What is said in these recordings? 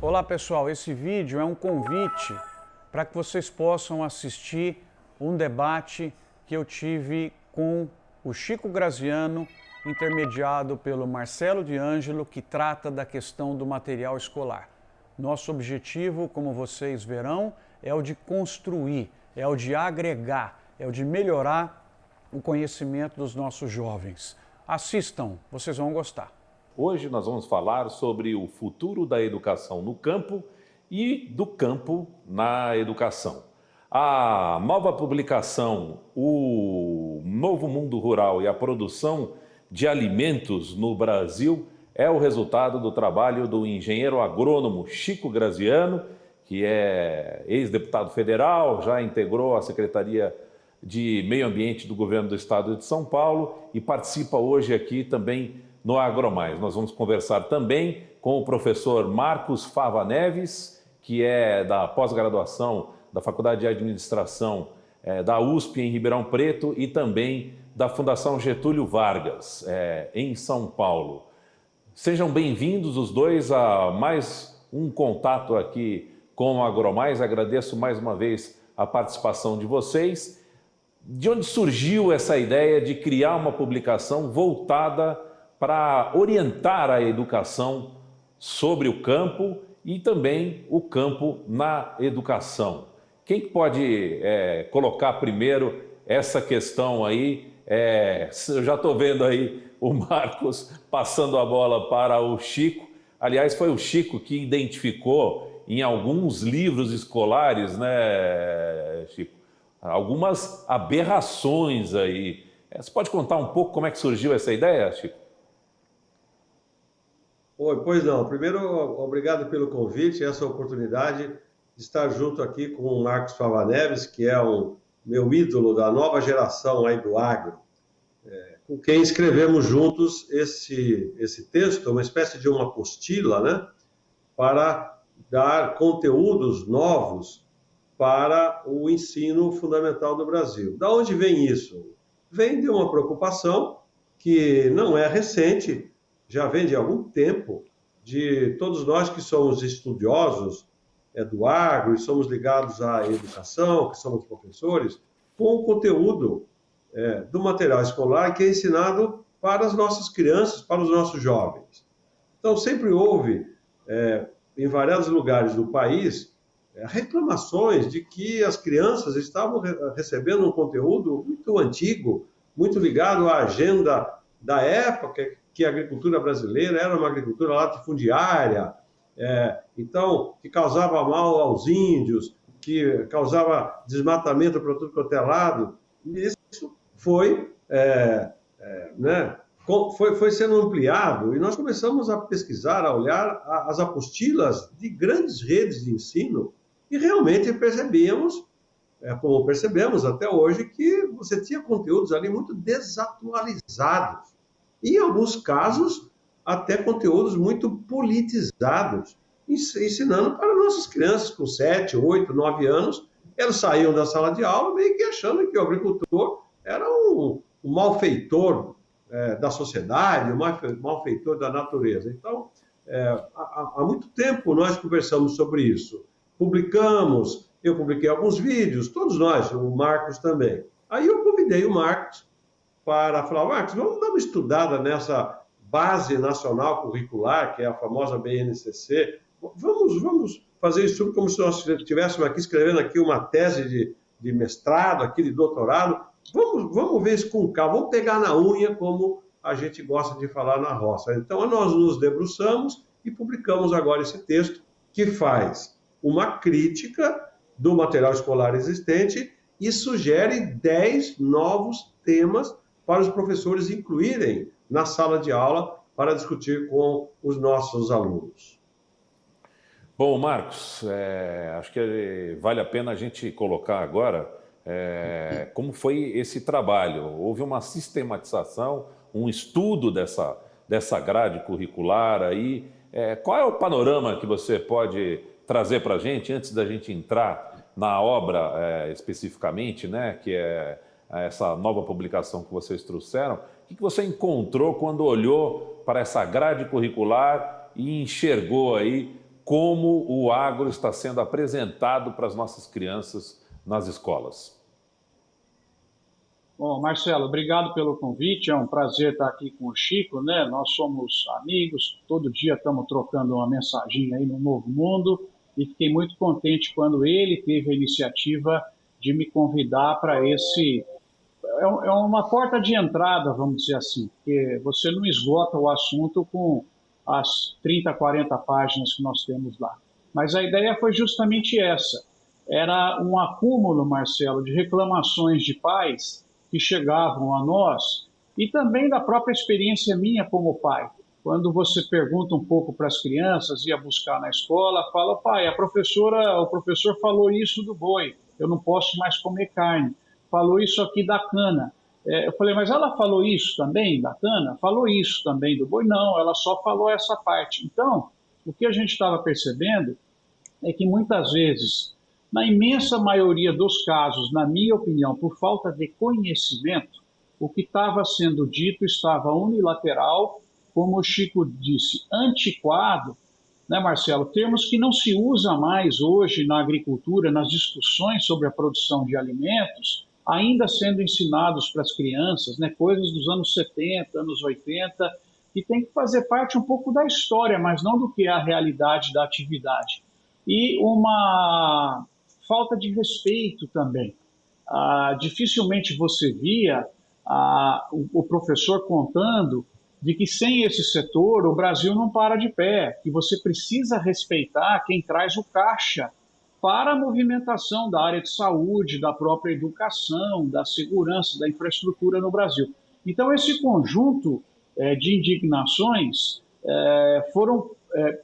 Olá pessoal, esse vídeo é um convite para que vocês possam assistir um debate que eu tive com o Chico Graziano, intermediado pelo Marcelo de Ângelo, que trata da questão do material escolar. Nosso objetivo, como vocês verão, é o de construir, é o de agregar, é o de melhorar o conhecimento dos nossos jovens. Assistam, vocês vão gostar. Hoje nós vamos falar sobre o futuro da educação no campo e do campo na educação. A nova publicação, O Novo Mundo Rural e a Produção de Alimentos no Brasil, é o resultado do trabalho do engenheiro agrônomo Chico Graziano, que é ex-deputado federal, já integrou a Secretaria de Meio Ambiente do Governo do Estado de São Paulo e participa hoje aqui também no AgroMais. Nós vamos conversar também com o professor Marcos Fava Neves, que é da pós-graduação da Faculdade de Administração da USP em Ribeirão Preto e também da Fundação Getúlio Vargas, em São Paulo. Sejam bem-vindos os dois a mais um contato aqui com o AgroMais. Agradeço mais uma vez a participação de vocês. De onde surgiu essa ideia de criar uma publicação voltada para orientar a educação sobre o campo e também o campo na educação? Quem pode colocar primeiro essa questão aí? Eu já estou vendo aí o Marcos passando a bola para o Chico. Aliás, foi o Chico que identificou em alguns livros escolares, né, Chico, algumas aberrações aí. Você pode contar um pouco como é que surgiu essa ideia, Chico? Oi, pois não. Primeiro, obrigado pelo convite, essa oportunidade de estar junto aqui com o Marcos Fava Neves, que é o meu ídolo da nova geração aí do agro, com quem escrevemos juntos esse texto, uma espécie de uma apostila, né, para dar conteúdos novos para o ensino fundamental do Brasil. Da onde vem isso? Vem de uma preocupação que não é recente, já vem de algum tempo, de todos nós que somos estudiosos do agro e somos ligados à educação, que somos professores, com o conteúdo do material escolar que é ensinado para as nossas crianças, para os nossos jovens. Então, sempre houve, em vários lugares do país, reclamações de que as crianças estavam recebendo um conteúdo muito antigo, muito ligado à agenda da época, que a agricultura brasileira era uma agricultura latifundiária, então, que causava mal aos índios, que causava desmatamento para tudo quanto é lado. E isso foi sendo ampliado e nós começamos a pesquisar, a olhar as apostilas de grandes redes de ensino e realmente percebíamos, como percebemos até hoje, que você tinha conteúdos ali muito desatualizados. E, em alguns casos, até conteúdos muito politizados, ensinando para nossas crianças com 7, 8, 9 anos. Elas saíam da sala de aula meio que achando que o agricultor era um malfeitor da sociedade, um malfeitor da natureza. Então, há muito tempo nós conversamos sobre isso. Eu publiquei alguns vídeos, todos nós, o Marcos também. Aí eu convidei o Marcos para falar: Marcos, vamos dar uma estudada nessa base nacional curricular, que é a famosa BNCC. Vamos fazer isso como se nós estivéssemos aqui escrevendo aqui uma tese de mestrado, aqui de doutorado. Vamos ver isso com calma, vamos pegar na unha, como a gente gosta de falar na roça. Então, nós nos debruçamos e publicamos agora esse texto, que faz uma crítica do material escolar existente e sugere 10 novos temas para os professores incluírem na sala de aula para discutir com os nossos alunos. Bom, Marcos, acho que vale a pena a gente colocar agora como foi esse trabalho. Houve uma sistematização, um estudo dessa grade curricular aí. Qual é o panorama que você pode trazer para a gente, antes da gente entrar na obra especificamente, né, que é essa nova publicação que vocês trouxeram? O que você encontrou quando olhou para essa grade curricular e enxergou aí como o agro está sendo apresentado para as nossas crianças nas escolas. Bom, Marcelo, obrigado pelo convite, é um prazer estar aqui com o Chico, né? Nós somos amigos, todo dia estamos trocando uma mensaginha aí no Novo Mundo, e fiquei muito contente quando ele teve a iniciativa de me convidar para esse... É uma porta de entrada, vamos dizer assim, porque você não esgota o assunto com as 30, 40 páginas que nós temos lá. Mas a ideia foi justamente essa. Era um acúmulo, Marcelo, de reclamações de pais que chegavam a nós e também da própria experiência minha como pai. Quando você pergunta um pouco para as crianças, ia buscar na escola, fala, pai, o professor falou isso do boi, eu não posso mais comer carne. Falou isso aqui da cana. Eu falei, mas ela falou isso também da cana? Falou isso também do boi? Não, ela só falou essa parte. Então, o que a gente estava percebendo é que muitas vezes, na imensa maioria dos casos, na minha opinião, por falta de conhecimento, o que estava sendo dito estava unilateral, como o Chico disse, antiquado, né, Marcelo? Termos que não se usa mais hoje na agricultura, nas discussões sobre a produção de alimentos, ainda sendo ensinados para as crianças, né, coisas dos anos 70, anos 80, que tem que fazer parte um pouco da história, mas não do que é a realidade da atividade. E uma falta de respeito também. Dificilmente você via o professor contando de que sem esse setor o Brasil não para de pé, que você precisa respeitar quem traz o caixa para a movimentação da área de saúde, da própria educação, da segurança, da infraestrutura no Brasil. Então, esse conjunto de indignações foram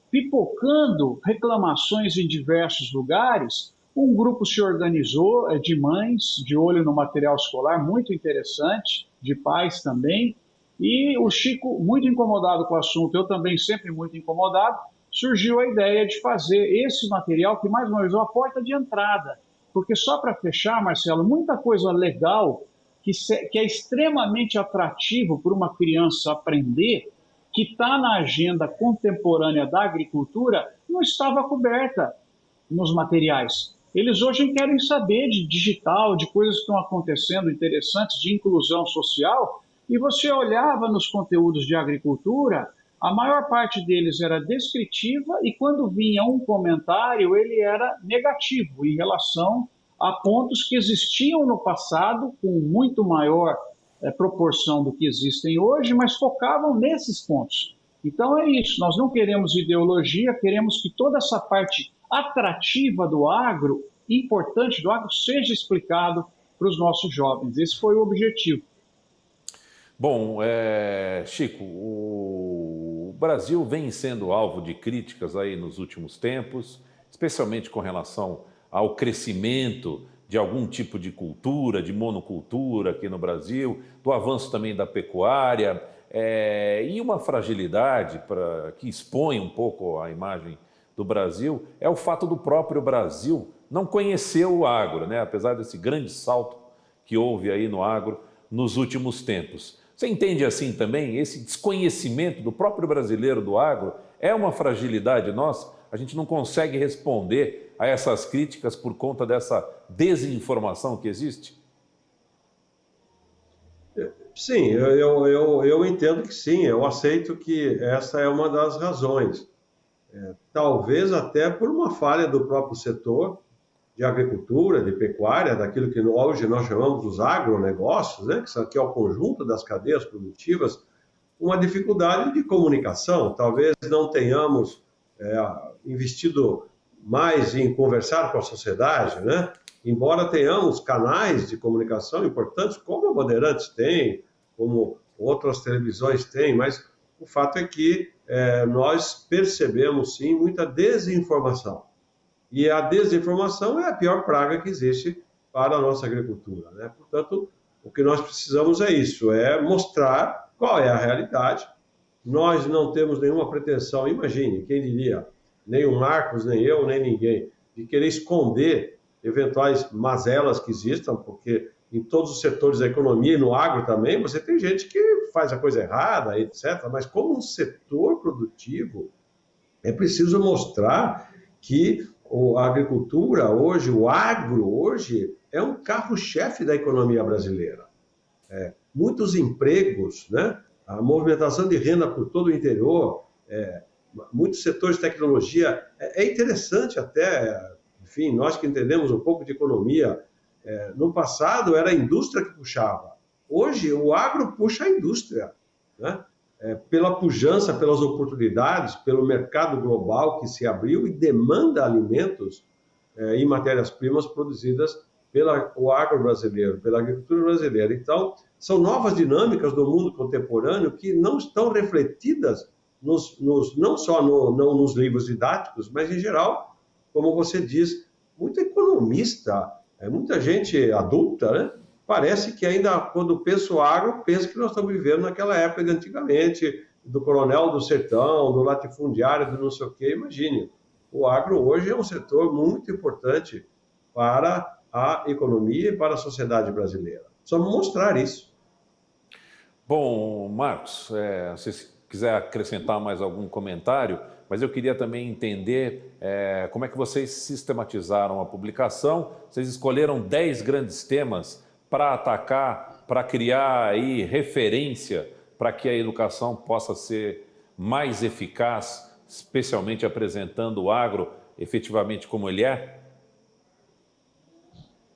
pipocando reclamações em diversos lugares. Um grupo se organizou de mães, de olho no material escolar, muito interessante, de pais também, e o Chico, muito incomodado com o assunto, eu também sempre muito incomodado, surgiu a ideia de fazer esse material, que mais uma vez é uma porta de entrada, porque só para fechar, Marcelo, muita coisa legal que é extremamente atrativo para uma criança aprender, que está na agenda contemporânea da agricultura, não estava coberta nos materiais. Eles hoje querem saber de digital, de coisas que estão acontecendo interessantes, de inclusão social, e você olhava nos conteúdos de agricultura, a maior parte deles era descritiva e quando vinha um comentário, ele era negativo em relação a pontos que existiam no passado com muito maior proporção do que existem hoje, mas focavam nesses pontos. Então é isso, nós não queremos ideologia, queremos que toda essa parte atrativa do agro, importante do agro, seja explicado para os nossos jovens. Esse foi o objetivo. Bom, Chico, o Brasil vem sendo alvo de críticas aí nos últimos tempos, especialmente com relação ao crescimento de algum tipo de cultura, de monocultura aqui no Brasil, do avanço também da pecuária, e uma fragilidade que expõe um pouco a imagem do Brasil é o fato do próprio Brasil não conhecer o agro, né? Apesar desse grande salto que houve aí no agro nos últimos tempos. Você entende assim também? Esse desconhecimento do próprio brasileiro do agro é uma fragilidade nossa? A gente não consegue responder a essas críticas por conta dessa desinformação que existe? Sim, eu entendo que sim, eu aceito que essa é uma das razões. Talvez até por uma falha do próprio setor de agricultura, de pecuária, daquilo que hoje nós chamamos dos agronegócios, né, que é o conjunto das cadeias produtivas, uma dificuldade de comunicação. Talvez não tenhamos investido mais em conversar com a sociedade, né? Embora tenhamos canais de comunicação importantes, como a Bandeirantes tem, como outras televisões têm, mas o fato é que nós percebemos, sim, muita desinformação. E a desinformação é a pior praga que existe para a nossa agricultura, né? Portanto, o que nós precisamos é isso, é mostrar qual é a realidade. Nós não temos nenhuma pretensão, imagine, quem diria, nem o Marcos, nem eu, nem ninguém, de querer esconder eventuais mazelas que existam, porque em todos os setores da economia e no agro também, você tem gente que faz a coisa errada, etc. Mas como um setor produtivo, É preciso mostrar que a agricultura hoje, o agro hoje, é um carro-chefe da economia brasileira. Muitos empregos, né? A movimentação de renda por todo o interior, muitos setores de tecnologia. É interessante até, enfim, nós que entendemos um pouco de economia, no passado era a indústria que puxava. Hoje o agro puxa a indústria, né? Pela pujança, pelas oportunidades, pelo mercado global que se abriu e demanda alimentos e matérias-primas produzidas pelo agro brasileiro, pela agricultura brasileira. Então, são novas dinâmicas do mundo contemporâneo que não estão refletidas não só nos livros didáticos, mas em geral, como você diz, muito economista, muita gente adulta, né? Parece que ainda, quando pensa o agro, pensa que nós estamos vivendo naquela época de antigamente, do coronel do sertão, do latifundiário, do não sei o quê. Imagine, o agro hoje é um setor muito importante para a economia e para a sociedade brasileira. Precisamos mostrar isso. Bom, Marcos, se quiser acrescentar mais algum comentário, mas eu queria também entender como é que vocês sistematizaram a publicação. Vocês escolheram 10 grandes temas para atacar, para criar aí referência para que a educação possa ser mais eficaz, especialmente apresentando o agro efetivamente como ele é?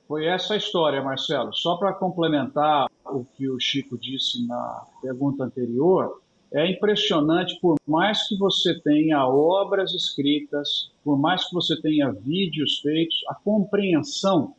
Foi essa a história, Marcelo. Só para complementar o que o Chico disse na pergunta anterior, é impressionante, por mais que você tenha obras escritas, por mais que você tenha vídeos feitos, a compreensão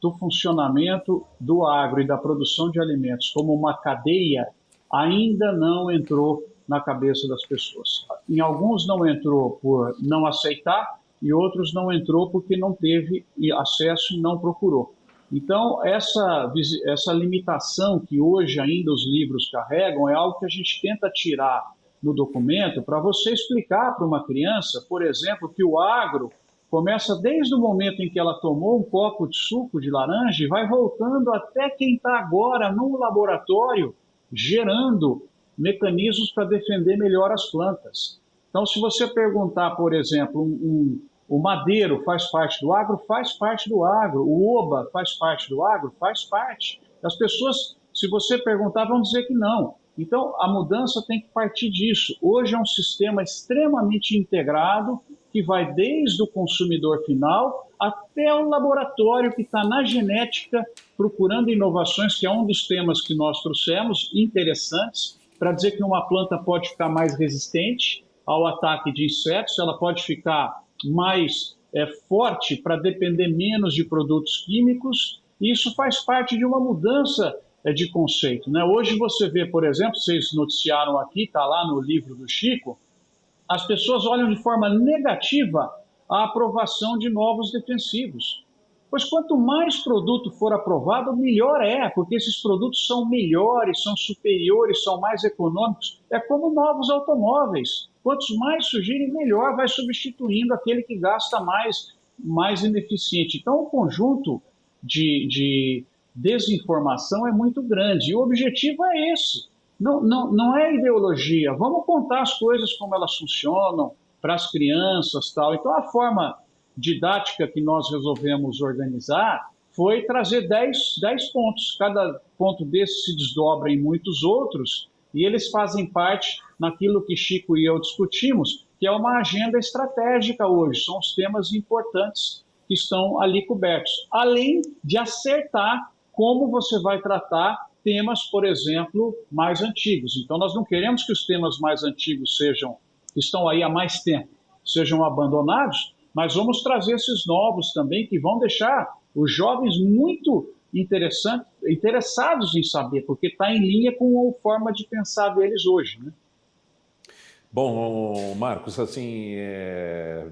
do funcionamento do agro e da produção de alimentos como uma cadeia ainda não entrou na cabeça das pessoas. Em alguns não entrou por não aceitar e outros não entrou porque não teve acesso e não procurou. Então, essa limitação que hoje ainda os livros carregam é algo que a gente tenta tirar no documento para você explicar para uma criança, por exemplo, que o agro começa desde o momento em que ela tomou um copo de suco de laranja e vai voltando até quem está agora no laboratório gerando mecanismos para defender melhor as plantas. Então, se você perguntar, por exemplo, o madeiro faz parte do agro? Faz parte do agro. O oba faz parte do agro? Faz parte. As pessoas, se você perguntar, vão dizer que não. Então, a mudança tem que partir disso. Hoje é um sistema extremamente integrado que vai desde o consumidor final até o laboratório que está na genética procurando inovações, que é um dos temas que nós trouxemos, interessantes, para dizer que uma planta pode ficar mais resistente ao ataque de insetos, ela pode ficar mais forte para depender menos de produtos químicos, e isso faz parte de uma mudança de conceito, né? Hoje você vê, por exemplo, vocês noticiaram aqui, está lá no livro do Chico, as pessoas olham de forma negativa a aprovação de novos defensivos. Pois quanto mais produto for aprovado, melhor é, porque esses produtos são melhores, são superiores, são mais econômicos. É como novos automóveis. Quantos mais surgirem, melhor, vai substituindo aquele que gasta mais ineficiente. Então, o conjunto de desinformação é muito grande. E o objetivo é esse. Não é ideologia. Vamos contar as coisas como elas funcionam para as crianças, tal. Então, a forma didática que nós resolvemos organizar foi trazer 10 pontos. Cada ponto desse se desdobra em muitos outros e eles fazem parte naquilo que Chico e eu discutimos, que é uma agenda estratégica hoje. São os temas importantes que estão ali cobertos. Além de acertar como você vai tratar temas, por exemplo, mais antigos. Então, nós não queremos que os temas mais antigos que estão aí há mais tempo, sejam abandonados, mas vamos trazer esses novos também, que vão deixar os jovens muito interessados em saber, porque está em linha com a forma de pensar deles hoje, né? Bom, Marcos, assim,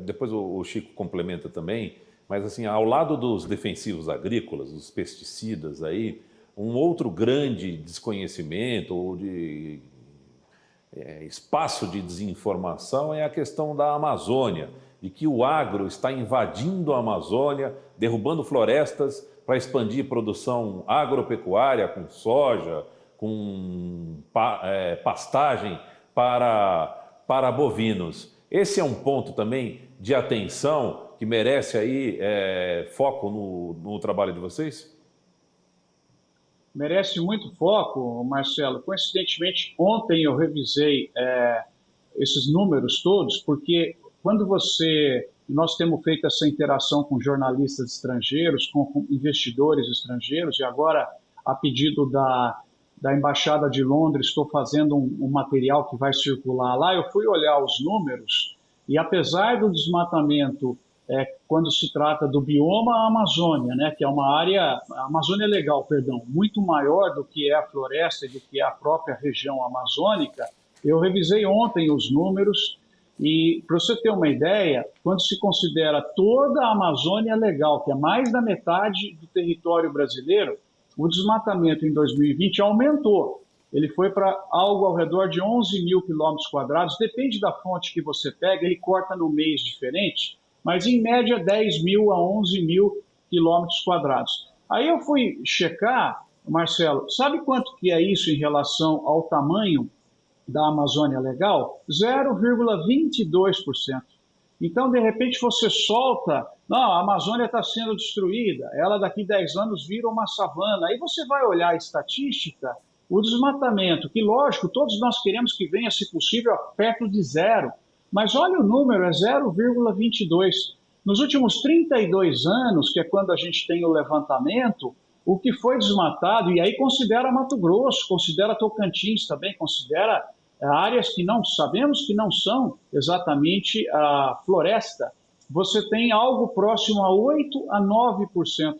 depois o Chico complementa também, mas assim, ao lado dos defensivos agrícolas, dos pesticidas aí, um outro grande desconhecimento ou de espaço de desinformação é a questão da Amazônia, de que o agro está invadindo a Amazônia, derrubando florestas para expandir produção agropecuária com soja, com pastagem para bovinos. Esse é um ponto também de atenção que merece aí foco no trabalho de vocês? Merece muito foco, Marcelo. Coincidentemente, ontem eu revisei esses números todos, porque quando nós temos feito essa interação com jornalistas estrangeiros, com investidores estrangeiros, e agora, a pedido da Embaixada de Londres, estou fazendo um material que vai circular lá. Eu fui olhar os números e, apesar do desmatamento, quando se trata do bioma Amazônia, né, que é uma área, a Amazônia Legal, perdão, muito maior do que é a floresta e do que é a própria região amazônica, eu revisei ontem os números e, para você ter uma ideia, quando se considera toda a Amazônia Legal, que é mais da metade do território brasileiro, o desmatamento em 2020 aumentou. Ele foi para algo ao redor de 11 mil quilômetros quadrados, depende da fonte que você pega, ele corta no mês diferente, mas em média 10 mil a 11 mil quilômetros quadrados. Aí eu fui checar, Marcelo, sabe quanto que é isso em relação ao tamanho da Amazônia Legal? 0,22%. Então, de repente, você solta, não, a Amazônia está sendo destruída, ela daqui 10 anos vira uma savana. Aí você vai olhar a estatística, o desmatamento, que lógico, todos nós queremos que venha, se possível, perto de zero. Mas olha o número, é 0,22. Nos últimos 32 anos, que é quando a gente tem o levantamento, o que foi desmatado, e aí considera Mato Grosso, considera Tocantins também, considera áreas que não sabemos que não são exatamente a floresta, você tem algo próximo a 8 a 9%.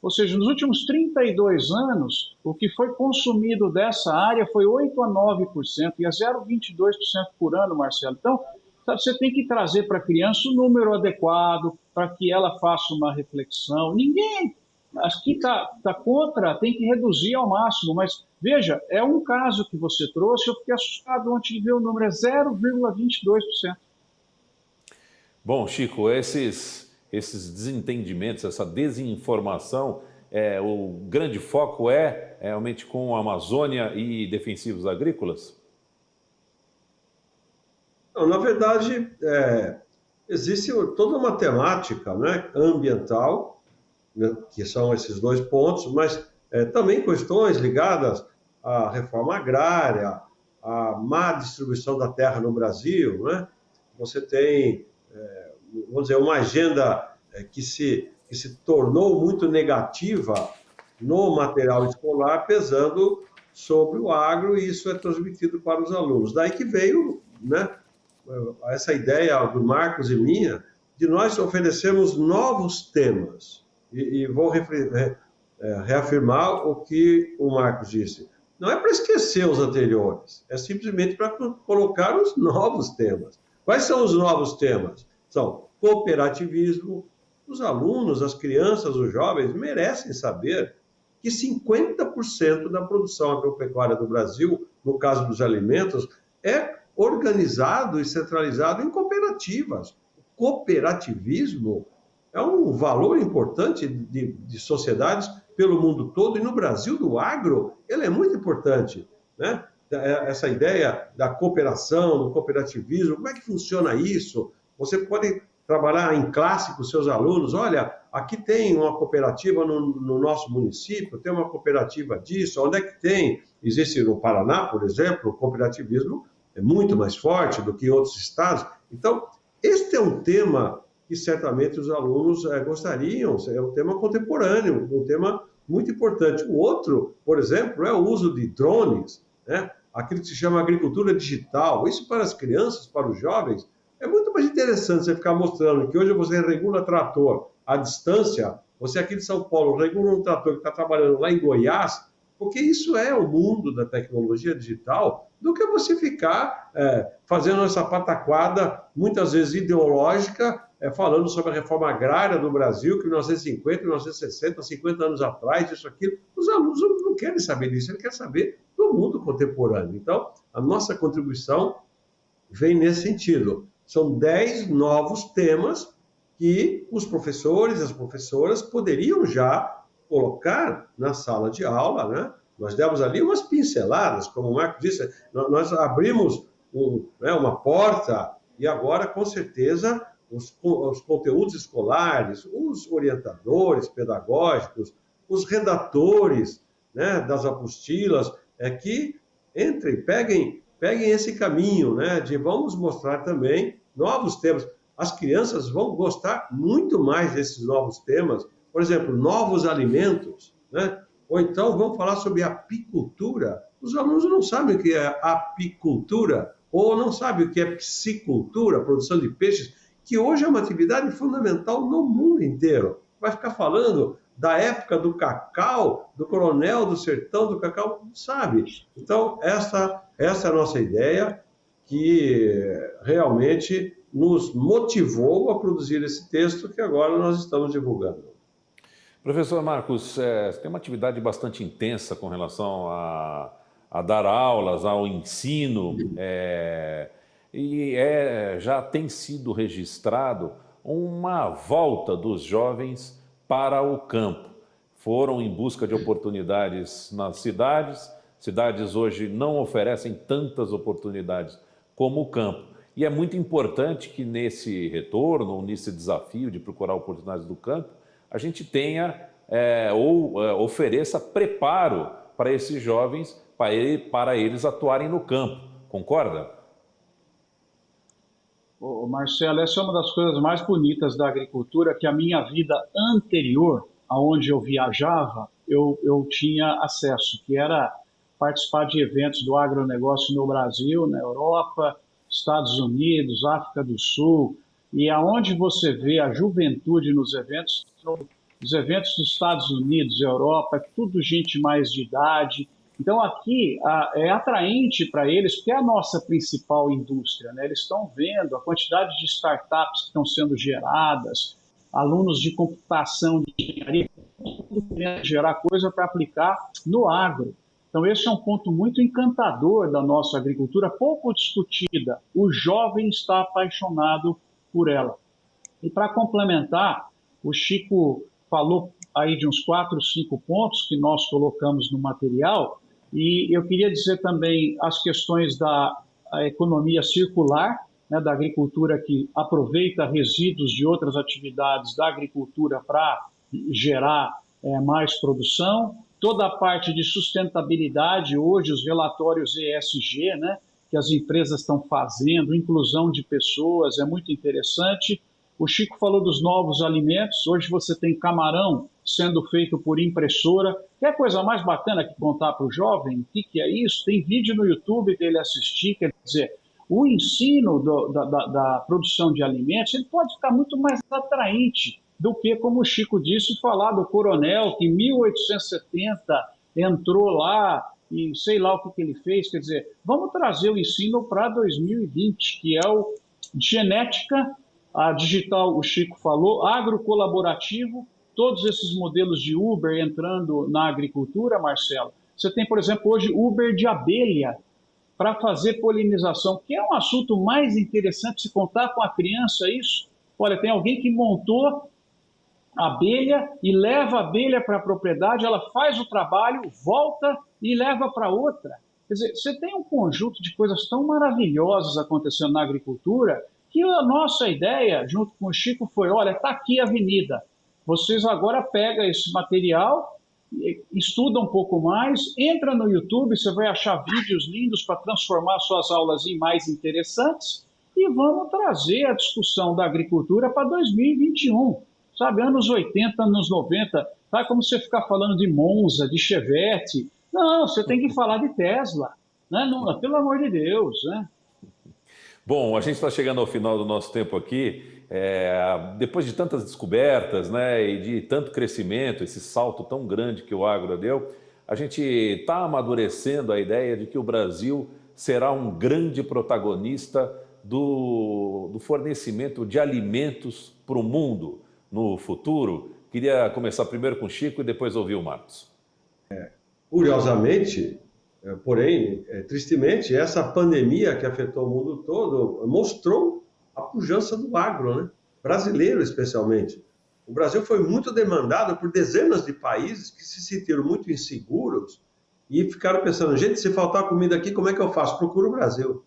Ou seja, nos últimos 32 anos, o que foi consumido dessa área foi 8 a 9%, e é 0,22% por ano, Marcelo. Então, você tem que trazer para a criança o número adequado, para que ela faça uma reflexão. Ninguém aqui está contra, tem que reduzir ao máximo, mas veja, é um caso que você trouxe, eu fiquei assustado ontem de ver o número, é 0,22%. Bom, Chico, esses desentendimentos, essa desinformação, o grande foco é realmente com a Amazônia e defensivos agrícolas? Não, na verdade, existe toda uma temática, né, ambiental, né, que são esses dois pontos, mas também questões ligadas à reforma agrária, à má distribuição da terra no Brasil, né? Você tem, vamos dizer, uma agenda que se tornou muito negativa no material escolar, pesando sobre o agro, e isso é transmitido para os alunos. Daí que veio, né, essa ideia do Marcos e minha, de nós oferecermos novos temas. E vou reafirmar o que o Marcos disse. Não é para esquecer os anteriores, é simplesmente para colocar os novos temas. Quais são os novos temas? São cooperativismo. Os alunos, as crianças, os jovens merecem saber que 50% da produção agropecuária do Brasil, no caso dos alimentos, é organizado e centralizado em cooperativas. O cooperativismo é um valor importante de sociedades pelo mundo todo, e no Brasil, do agro, ele é muito importante, né? Essa ideia da cooperação, do cooperativismo, como é que funciona isso? Você pode trabalhar em classe com seus alunos, olha, aqui tem uma cooperativa no nosso município, tem uma cooperativa disso, onde é que tem? Existe no Paraná, por exemplo, o cooperativismo é muito mais forte do que em outros estados. Então, este é um tema que certamente os alunos gostariam, é um tema contemporâneo, um tema muito importante. O outro, por exemplo, é o uso de drones, né? Aquilo que se chama agricultura digital. Isso para as crianças, para os jovens, é muito mais interessante você ficar mostrando que hoje você regula trator à distância, você aqui de São Paulo regula um trator que está trabalhando lá em Goiás, porque isso é o mundo da tecnologia digital, do que você ficar fazendo essa pataquada, muitas vezes ideológica, falando sobre a reforma agrária do Brasil, que em 1950, 1960, 50 anos atrás, isso, aquilo. Os alunos não querem saber disso, eles querem saber do mundo contemporâneo. Então, a nossa contribuição vem nesse sentido. São 10 novos temas que os professores e as professoras poderiam já colocar na sala de aula, né? Nós demos ali umas pinceladas, como o Marco disse, nós abrimos uma porta E agora, com certeza, os conteúdos escolares, os orientadores pedagógicos, os redatores, né, das apostilas, que entrem, peguem esse caminho, né, de vamos mostrar também novos temas. As crianças vão gostar muito mais desses novos temas, por exemplo, novos alimentos, né? Ou então vamos falar sobre apicultura. Os alunos não sabem o que é apicultura, ou não sabem o que é piscicultura, produção de peixes, que hoje é uma atividade fundamental no mundo inteiro. Vai ficar falando da época do cacau, do coronel do sertão do cacau, não sabe. Então, essa é a nossa ideia, que realmente nos motivou a produzir esse texto que agora nós estamos divulgando. Professor Marcos, você tem uma atividade bastante intensa com relação a dar aulas, ao ensino, já tem sido registrado uma volta dos jovens para o campo. Foram em busca de oportunidades nas cidades. Cidades hoje não oferecem tantas oportunidades como o campo. E é muito importante que nesse retorno, ou nesse desafio de procurar oportunidades do campo, a gente tenha ofereça preparo para esses jovens, para eles atuarem no campo. Concorda? Marcelo, essa é uma das coisas mais bonitas da agricultura, que a minha vida anterior, aonde eu viajava, eu tinha acesso, que era participar de eventos do agronegócio no Brasil, na Europa, Estados Unidos, África do Sul, e aonde você vê a juventude nos eventos, os eventos dos Estados Unidos, Europa, é tudo gente mais de idade. Então aqui é atraente para eles, porque é a nossa principal indústria, né? Eles estão vendo a quantidade de startups que estão sendo geradas, alunos de computação, de engenharia, querendo gerar coisa para aplicar no agro. Então esse é um ponto muito encantador da nossa agricultura, pouco discutida. O jovem está apaixonado por ela. E para complementar, o Chico falou aí de uns 4, 5 pontos que nós colocamos no material, e eu queria dizer também as questões da economia circular, né, da agricultura que aproveita resíduos de outras atividades da agricultura para gerar mais produção, toda a parte de sustentabilidade, hoje os relatórios ESG, né, que as empresas estão fazendo, inclusão de pessoas, é muito interessante. O Chico falou dos novos alimentos, hoje você tem camarão sendo feito por impressora. Quer coisa mais bacana que contar para o jovem? O que é isso? Tem vídeo no YouTube para ele assistir, quer dizer, o ensino da produção de alimentos ele pode ficar muito mais atraente do que, como o Chico disse, falar do coronel que em 1870 entrou lá e sei lá o que ele fez. Quer dizer, vamos trazer o ensino para 2020, que é o genética, a digital, o Chico falou, agrocolaborativo, todos esses modelos de Uber entrando na agricultura, Marcelo. Você tem, por exemplo, hoje Uber de abelha para fazer polinização, que é um assunto mais interessante se contar com a criança isso. Olha, tem alguém que montou a abelha e leva a abelha para a propriedade, ela faz o trabalho, volta e leva para outra. Quer dizer, você tem um conjunto de coisas tão maravilhosas acontecendo na agricultura que a nossa ideia, junto com o Chico, foi, olha, está aqui a avenida. Vocês agora pegam esse material, estuda um pouco mais, entra no YouTube, você vai achar vídeos lindos para transformar suas aulas em mais interessantes e vamos trazer a discussão da agricultura para 2021. Sabe, anos 80, anos 90, sabe como você ficar falando de Monza, de Chevette? Não, você tem que falar de Tesla, né? Não, pelo amor de Deus, né? Bom, a gente está chegando ao final do nosso tempo aqui. Depois de tantas descobertas, né, e de tanto crescimento, esse salto tão grande que o agro deu, a gente está amadurecendo a ideia de que o Brasil será um grande protagonista do fornecimento de alimentos para o mundo no futuro. Queria começar primeiro com o Chico e depois ouvir o Marcos. Curiosamente, porém, tristemente, essa pandemia que afetou o mundo todo mostrou a pujança do agro, né? Brasileiro especialmente. O Brasil foi muito demandado por dezenas de países que se sentiram muito inseguros e ficaram pensando, gente, se faltar comida aqui, como é que eu faço? Procuro o Brasil.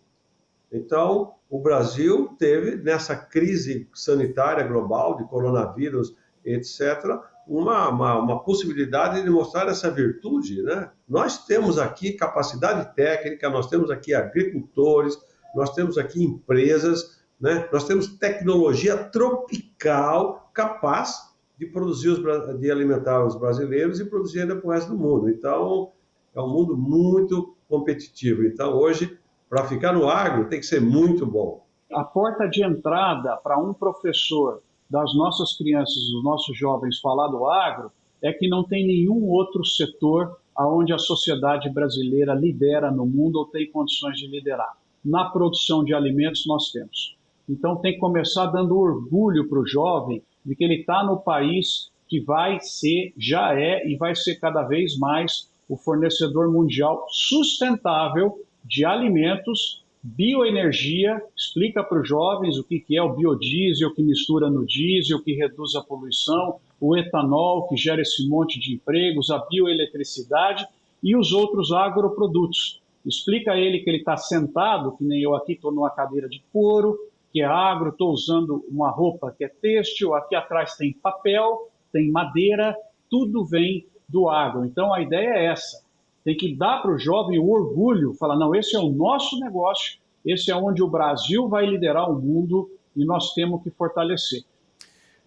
Então, o Brasil teve, nessa crise sanitária global, de coronavírus, etc., uma possibilidade de mostrar essa virtude, né? Nós temos aqui capacidade técnica, nós temos aqui agricultores, nós temos aqui empresas, né? Nós temos tecnologia tropical capaz de produzir, de alimentar os brasileiros e produzir ainda para o resto do mundo. Então, é um mundo muito competitivo. Então, hoje, para ficar no agro, tem que ser muito bom. A porta de entrada para um professor das nossas crianças, dos nossos jovens falar do agro, é que não tem nenhum outro setor onde a sociedade brasileira lidera no mundo ou tem condições de liderar. Na produção de alimentos nós temos. Então tem que começar dando orgulho para o jovem de que ele está no país que vai ser, já é e vai ser cada vez mais o fornecedor mundial sustentável de alimentos, bioenergia. Explica para os jovens o que é o biodiesel, que mistura no diesel, que reduz a poluição, o etanol, que gera esse monte de empregos, a bioeletricidade e os outros agroprodutos. Explica a ele que ele está sentado, que nem eu aqui, estou numa cadeira de couro, que é agro, estou usando uma roupa que é têxtil, aqui atrás tem papel, tem madeira, tudo vem do agro. Então a ideia é essa. Tem que dar para o jovem o orgulho, falar, não, esse é o nosso negócio, esse é onde o Brasil vai liderar o mundo e nós temos que fortalecer.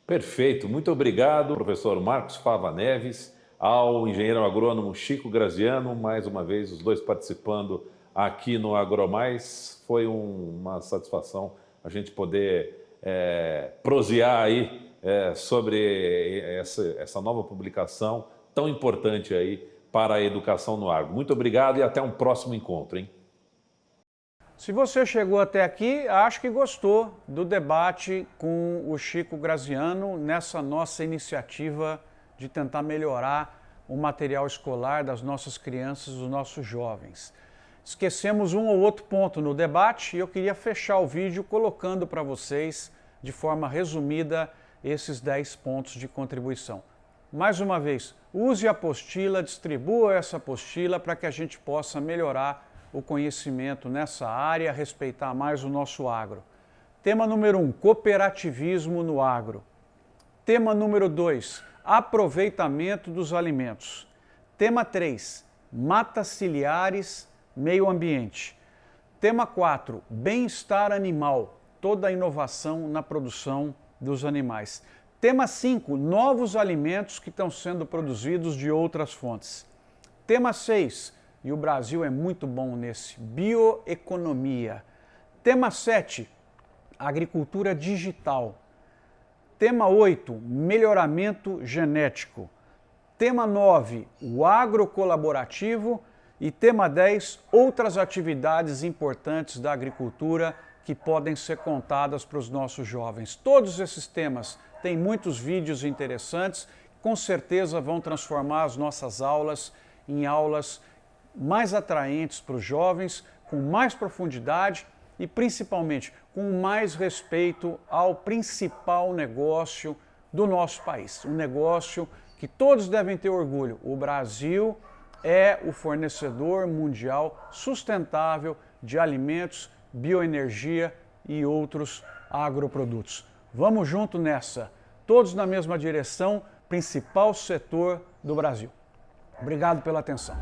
Perfeito, muito obrigado, professor Marcos Fava Neves, ao engenheiro agrônomo Chico Graziano, mais uma vez os dois participando aqui no AgroMais. Foi uma satisfação a gente poder prosear aí sobre essa nova publicação tão importante aí para a educação no agro. Muito obrigado e até um próximo encontro, hein? Se você chegou até aqui, acho que gostou do debate com o Chico Graziano nessa nossa iniciativa de tentar melhorar o material escolar das nossas crianças, dos nossos jovens. Esquecemos um ou outro ponto no debate e eu queria fechar o vídeo colocando para vocês, de forma resumida, esses 10 pontos de contribuição. Mais uma vez, use a apostila, distribua essa apostila para que a gente possa melhorar o conhecimento nessa área, respeitar mais o nosso agro. Tema número 1, cooperativismo no agro. Tema número 2, aproveitamento dos alimentos. Tema 3, matas ciliares, meio ambiente. Tema 4, bem-estar animal, toda a inovação na produção dos animais. Tema 5, novos alimentos que estão sendo produzidos de outras fontes. Tema 6, e o Brasil é muito bom nesse, bioeconomia. Tema 7, agricultura digital. Tema 8, melhoramento genético. Tema 9, o agro colaborativo. E tema 10, outras atividades importantes da agricultura que podem ser contadas para os nossos jovens. Todos esses temas têm muitos vídeos interessantes, com certeza vão transformar as nossas aulas em aulas mais atraentes para os jovens, com mais profundidade e principalmente com mais respeito ao principal negócio do nosso país. Um negócio que todos devem ter orgulho. O Brasil é o fornecedor mundial sustentável de alimentos, bioenergia e outros agroprodutos. Vamos junto nessa, todos na mesma direção, principal setor do Brasil. Obrigado pela atenção.